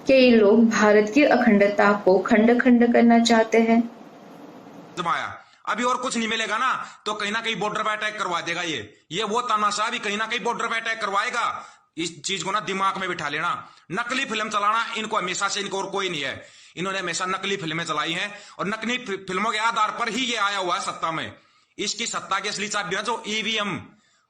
क्या ये लोग भारत की अखंडता को खंड खंड करना चाहते हैं? जमाया अभी और कुछ नहीं मिलेगा ना, तो कहीं ना कहीं बॉर्डर पे अटैक करवा देगा। ये वो तानाशाह भी कहीं ना कहीं बॉर्डर पे अटैक करवाएगा। इस चीज को ना दिमाग में बिठा लेना। नकली फिल्म चलाना इनको हमेशा से, इनको और कोई नहीं है। इन्होंने हमेशा नकली फिल्में चलाई हैं और नकली फिल्मों के आधार पर ही ये आया हुआ है सत्ता में। इसकी सत्ता की असली चाबी है जो ईवीएम,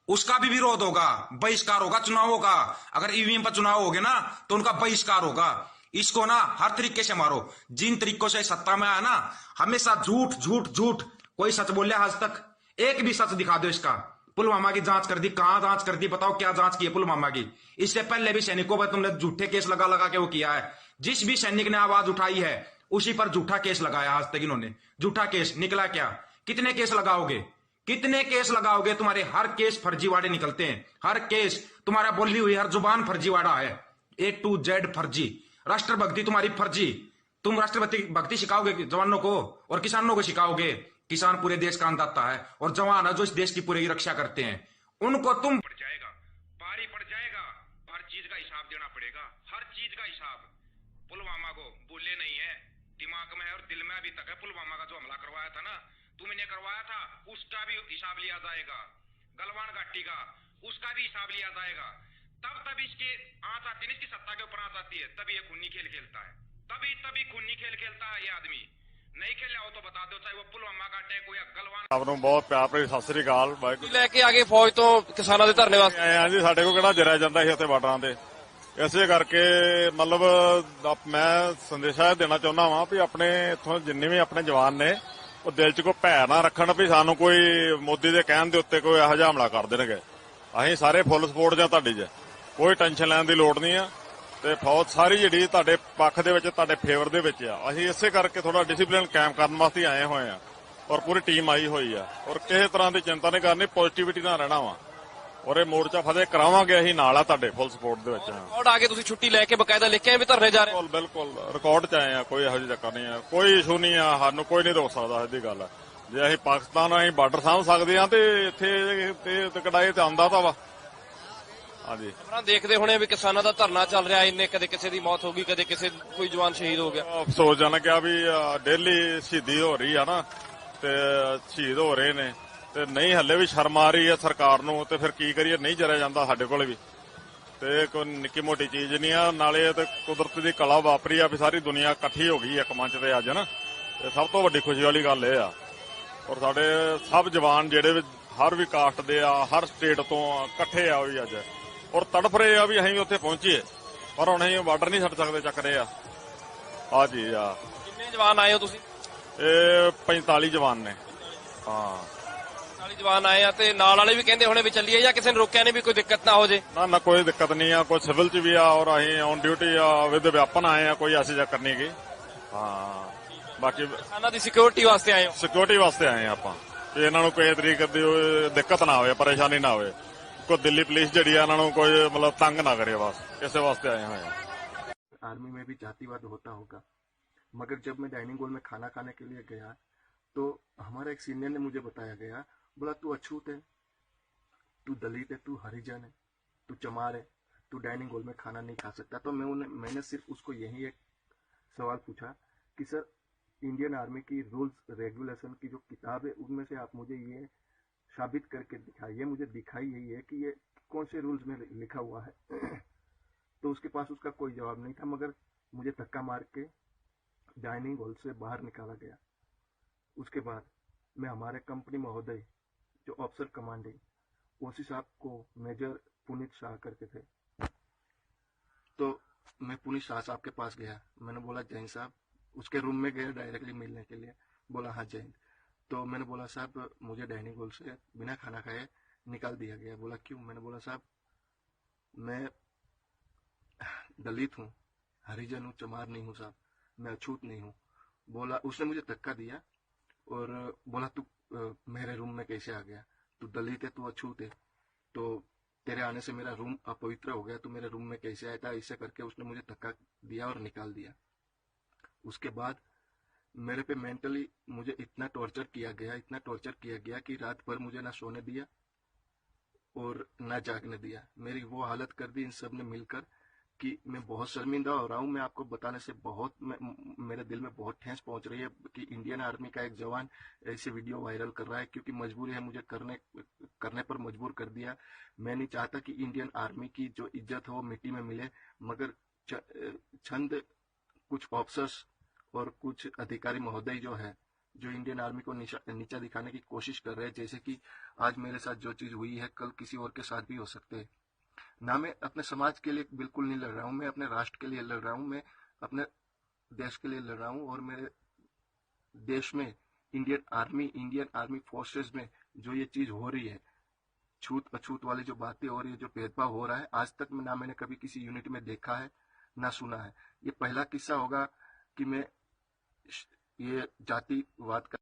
उसका भी विरोध होगा, बहिष्कार होगा चुनावों का। अगर ईवीएम पर चुनाव हो गए ना तो उनका बहिष्कार होगा। इसको ना हर तरीके से मारो। जिन तरीकों से सत्ता में आया ना, हमेशा झूठ झूठ झूठ। कोई सच बोले आज तक? एक भी सच दिखा दो इसका। पुलवामा की जांच कर दी, कहां जांच कर दी? बताओ क्या जांच की है पुलवामा की? इससे पहले भी सैनिकों पर तुमने झूठे केस लगा लगा के वो किया है। जिस भी सैनिक ने आवाज उठाई है उसी पर झूठा केस लगाया आज तक इन्होंने। झूठा केस निकला क्या? कितने केस लगाओगे? कितने केस लगाओगे? तुम्हारे हर केस फर्जीवाड़े निकलते हैं। हर केस तुम्हारा बोली हुई हर जुबान फर्जीवाड़ा है। A to Z फर्जी। राष्ट्रभक्ति तुम्हारी फर्जी। तुम राष्ट्रभक्ति भक्ति सिखाओगे जवानों को और किसानों को सिखाओगे। किसान पूरे देश का अन्नदाता है और जवान है जो इस देश की पूरी रक्षा करते हैं। उनको तुम पड़ जाएगा, भारी पड़ जाएगा। हर चीज का हिसाब देना पड़ेगा, हर चीज का हिसाब। पुलवामा को भूले नहीं है, दिमाग में है और दिल में अभी तक है। पुलवामा का जो हमला करवाया था ना, तुमने करवाया था, उसका भी हिसाब लिया जाएगा। गलवान घाटी का, उसका भी हिसाब लिया जाएगा। तब इसके आंच आती है, इसकी सत्ता के ऊपर आंच आती है, तभी ये खूनी खेल खेलता है। तभी खूनी खेल खेलता है ये आदमी। नहीं खेला हो तो बता दो, चाहे वो पुलवामा का अटैक हो या गलवान। ਆਪ ਨੂੰ ਬਹੁਤ ਪਿਆਰ ਭਰੀ ਸਤਿ ਸ੍ਰੀ ਅਕਾਲ। ਵਾਹਿਗੁਰੂ ਲੈ ਕੇ ਆਗੇ ਫੌਜ ਤੋਂ ਕਿਸਾਨਾਂ ਦੇ ਧਰਨੇ ਵਾਸਤੇ। ਆਏ ਆ ਜੀ, ਸਾਡੇ ਕੋਲ ਕਿਹੜਾ ਜਰਿਆ ਜਾਂਦਾ ਸੀ ਉੱਥੇ ਬਾਰਡਰਾਂ ਤੇ। ਇਸੇ ਕਰਕੇ ਮਤਲਬ ਮੈਂ ਸੰਦੇਸ਼ਾ ਦੇਣਾ ਚਾਹੁੰਦਾ ਵਾਂ ਵੀ ਆਪਣੇ ਇੱਥੋਂ ਜਿੰਨੇ ਵੀ ਆਪਣੇ ਜਵਾਨ ਨੇ ਉਹ ਦਿਲ 'ਚ ਕੋਈ ਭੈ ਨਾ ਰੱਖਣ ਵੀ ਸਾਨੂੰ ਕੋਈ ਮੋਦੀ ਦੇ ਕਹਿਣ ਦੇ ਉੱਤੇ ਕੋਈ ਇਹੋ ਜਿਹਾ ਹਮਲਾ ਕਰ ਦੇਣਗੇ। ਅਸੀਂ ਸਾਰੇ ਫੁੱਲ ਸਪੋਰਟ ਜਾਂ ਤੁਹਾਡੀ 'ਚ, ਕੋਈ ਟੈਨਸ਼ਨ ਲੈਣ ਦੀ ਲੋੜ ਨਹੀਂ ਆ। ਤੇ ਫੌਜ ਸਾਰੀ ਜਿਹੜੀ ਤੁਹਾਡੇ ਪੱਖ ਦੇ ਵਿੱਚ, ਤੁਹਾਡੇ ਫੇਵਰ ਦੇ ਵਿੱਚ ਆ। ਅਸੀਂ ਇਸੇ ਕਰਕੇ ਥੋੜਾ ਡਿਸਿਪਲਿਨ ਕਾਇਮ ਕਰਨ ਵਾਸਤੇ ਆਏ ਹੋਏ ਆ ਔਰ ਪੂਰੀ ਟੀਮ ਆਈ ਹੋਈ ਆ ਔਰ ਕਿਸੇ ਤਰ੍ਹਾਂ ਦੀ ਚਿੰਤਾ ਨਹੀਂ ਕਰਨੀ, ਪੋਜ਼ਿਟਿਵਿਟੀ ਨਾਲ ਰਹਿਣਾ ਵਾ ਔਰ ਇਹ ਮੋਰਚਾ ਫਤਿਹ ਕਰਾਵਾਂਗੇ। ਅਸੀਂ ਨਾਲ ਆ ਤੁਹਾਡੇ ਫੁੱਲ ਸਪੋਰਟ ਦੇ ਵਿੱਚ। ਰਿਕਾਰਡ ਆ ਕੇ ਤੁਸੀਂ ਛੁੱਟੀ ਲੈ ਕੇ ਬਕਾਇਦਾ ਲਿਖ ਕੇ ਆਏ ਵੀ ਧਰਨੇ ਜਾ ਰਹੇ ਹੋ? ਬਿਲਕੁਲ ਰਿਕਾਰਡ 'ਚ ਆਏ ਆ, ਕੋਈ ਇਹੋ ਜਿਹਾ ਚੱਕਰ ਨਹੀਂ ਆ, ਕੋਈ ਇਸ਼ੂ ਨਹੀਂ ਆ। ਸਾਨੂੰ ਕੋਈ ਨਹੀਂ ਰੋਕ ਸਕਦਾ, ਇਹਦੀ ਗੱਲ ਆ। ਜੇ ਅਸੀਂ ਪਾਕਿਸਤਾਨ ਅਸੀਂ ਬਾਰਡਰ ਸਾਂਭ ਸਕਦੇ ਆ ਤੇ ਇੱਥੇ ਤੇ ਕੜਾਏ ਤੇ ਆਉਂਦਾ ਤਾਂ ਵਾ। ਹਾਂਜੀ, ਖਬਰਾਂ ਦੇਖਦੇ ਹੋਣੇ ਵੀ ਕਿਸਾਨਾਂ ਦਾ ਧਰਨਾ ਚੱਲ ਰਿਹਾ, ਇੰਨੇ ਕਦੇ ਕਿਸੇ ਦੀ ਮੌਤ ਹੋ ਗਈ, ਕਦੇ ਕਿਸੇ ਕੋਈ ਜਵਾਨ ਸ਼ਹੀਦ ਹੋ ਗਿਆ। ਅਫਸੋਸ ਜਨਕ ਆ ਵੀ ਡੇਲੀ ਸ਼ਹੀਦੀ ਹੋ ਰਹੀ ਆ ਨਾ, ਤੇ ਸ਼ਹੀਦ ਹੋ ਰਹੇ ਨੇ ਤੇ ਨਹੀਂ, ਹੱਲੇ ਵੀ ਸ਼ਰਮ ਆ ਰਹੀ ਹੈ ਸਰਕਾਰ ਨੂੰ। ਤੇ ਫਿਰ ਕੀ ਕਰੀਏ, ਨਹੀਂ ਜਰਿਆ ਜਾਂਦਾ ਸਾਡੇ ਕੋਲ ਵੀ। ਤੇ ਕੋਈ ਨਿੱਕੀ ਮੋਟੀ ਚੀਜ਼ ਨਹੀਂ ਆ। ਨਾਲੇ ਤੇ ਕੁਦਰਤ ਦੀ ਕਲਾ ਵਾਪਰੀ ਆ ਵੀ ਸਾਰੀ ਦੁਨੀਆ ਇਕੱਠੀ ਹੋ ਗਈ ਇੱਕ ਮੰਚ ਤੇ ਅੱਜ ਨਾ। ਤੇ ਸਭ ਤੋਂ ਵੱਡੀ ਖੁਸ਼ੀ ਵਾਲੀ ਗੱਲ ਇਹ ਆ ਔਰ ਸਾਡੇ ਸਭ ਜਵਾਨ ਜਿਹੜੇ ਹਰ ਵੀ ਕਾਸਟ ਦੇ ਆ, ਹਰ ਸਟੇਟ ਤੋਂ ਇਕੱਠੇ ਆ ਵੀ ਅੱਜ ਔਰ ਤੜਫ ਰਹੇ ਆ ਵੀ ਅਸੀਂ ਉੱਥੇ ਪਹੁੰਚੀਏ, ਪਰ ਹੁਣ ਅਸੀਂ ਬਾਰਡਰ ਨਹੀਂ ਛੱਡ ਸਕਦੇ, ਚੱਕ ਰਹੇ ਆ। ਆ ਜੀ ਆ। ਕਿੰਨੇ ਜਵਾਨ ਆਏ ਹੋ ਤੁਸੀਂ? ਇਹ 45 ਜਵਾਨ ਨੇ। ਹਾਂ, 40 ਜਵਾਨ ਆਏ ਆ ਤੇ ਨਾਲ ਵਾਲੇ ਵੀ ਕਹਿੰਦੇ ਹੋਣੇ ਵੀ ਚੱਲੀਏ, ਜਾਂ ਕਿਸੇ ਨੇ ਰੋਕਿਆ ਨਹੀਂ ਵੀ ਕੋਈ ਦਿੱਕਤ ਨਾ ਹੋ ਜੇ? ਨਾ ਕੋਈ ਦਿੱਕਤ ਨਹੀਂ ਆ। ਕੋਈ ਸਿਵਲ 'ਚ ਵੀ ਆ ਔਰ ਅਸੀਂ ਔਨ ਡਿਊਟੀ ਆ ਵਿਦ ਵੈਪਨ ਆਏ ਆ, ਕੋਈ ਐਸੀ ਚੱਕਰ ਨਹੀਂ ਗੀ। ਹਾਂ, ਬਾਕੀ ਕਿਸਾਨਾਂ ਦੀ ਸਿਕਿਉਰਿਟੀ ਵਾਸਤੇ ਆਏ ਹੋ? ਸਿਕਿਉਰਿਟੀ ਵਾਸਤੇ ਆਏ ਆ ਆਪਾਂ ਕਿ ਇਹਨਾਂ ਨੂੰ ਕੋਈ ਤਰੀਕੇ ਦੀ ਦਿੱਕਤ ਨਾ ਹੋਵੇ, ਪਰੇਸ਼ਾਨੀ ਨਾ ਹੋਵੇ। ਕੋਈ ਦਿੱਲੀ ਪੁਲਿਸ ਜਿਹੜੀ ਆ ਇਹਨਾਂ ਨੂੰ ਕੋਈ मतलब तंग ना करे, बस इसे वास्ते आए हैं। आर्मी में भी जातिवाद होता होगा, मगर जब मैं डाइनिंग हॉल में खाना खाने के लिए गया तो हमारा एक सीनियर ने मुझे बताया गया, बोला तू अछूत है, तू दलित है, तू हरिजन है, तू चमार है, तू डाइनिंग हॉल में खाना नहीं खा सकता। तो मैंने सिर्फ उसको यही एक सवाल पूछा कि सर, इंडियन आर्मी की रूल्स रेगुलेशन की जो किताब है उनमें से आप मुझे ये साबित करके दिखाइए। मुझे दिखाई यही है कि ये कौन से रूल्स में लिखा हुआ है। तो उसके पास उसका कोई जवाब नहीं था, मगर मुझे धक्का मार के डाइनिंग हॉल से बाहर निकाला गया। उसके बाद मैं हमारे कंपनी महोदय जो ऑफिसर कमांडिंग ओसी साहब को, मेजर पुनीत शाह करके थे, तो मैं पुनीत शाह साहब के पास गया। मैंने बोला जैन साहब, उसके रूम में गया डायरेक्टली मिलने के लिए। बोला हाँ जैन। तो मैंने बोला साहब, मुझे डाइनिंग हॉल से बिना खाना खाए निकाल दिया गया। बोला क्यों? मैंने बोला साहब, मैं दलित हूँ, हरिजन हूँ, चमार नहीं हूँ साहब, मैं अछूत नहीं हूँ। बोला, उसने मुझे धक्का दिया और बोला तू मेरे रूम में कैसे आ गया? तू दलित है, तू अछूत है, तो तेरे आने से मेरा रूम अपवित्र हो गया, तू मेरे रूम में कैसे आया था? ऐसे करके उसने मुझे धक्का दिया और निकाल दिया। उसके बाद मेरे पे मेंटली मुझे इतना टॉर्चर किया गया कि रात भर मुझे ना सोने दिया और ना जागने दिया। मेरी वो हालत कर दी इन सब ने मिलकर कि मैं बहुत शर्मिंदा हो रहा हूँ। मैं आपको बताने से बहुत मेरे दिल में बहुत ठेस पहुंच रही है कि इंडियन आर्मी का एक जवान ऐसे वीडियो वायरल कर रहा है, क्योंकि मजबूरी है, मुझे करने पर मजबूर कर दिया। मैं नहीं चाहता कि इंडियन आर्मी की जो इज्जत हो वो मिट्टी में मिले, मगर चंद कुछ ऑफिसर्स और कुछ अधिकारी महोदय जो है, जो इंडियन आर्मी को नीचा दिखाने की कोशिश कर रहे हैं, जैसे कि आज मेरे साथ जो चीज हुई है कल किसी और के साथ भी हो सकते हैं। ना मैं अपने समाज के लिए बिल्कुल नहीं लड़ रहा हूँ, मैं अपने राष्ट्र के लिए लड़ रहा हूँ, मैं अपने देश के लिए लड़ रहा हूँ। और मेरे देश में इंडियन आर्मी फोर्सेस में जो ये चीज हो रही है, छूत अछूत वाली जो बातें हो रही है, जो भेदभाव हो रहा है, आज तक ना मैंने कभी किसी यूनिट में देखा है ना सुना है। ये पहला किस्सा होगा कि मैं ये जातिवाद का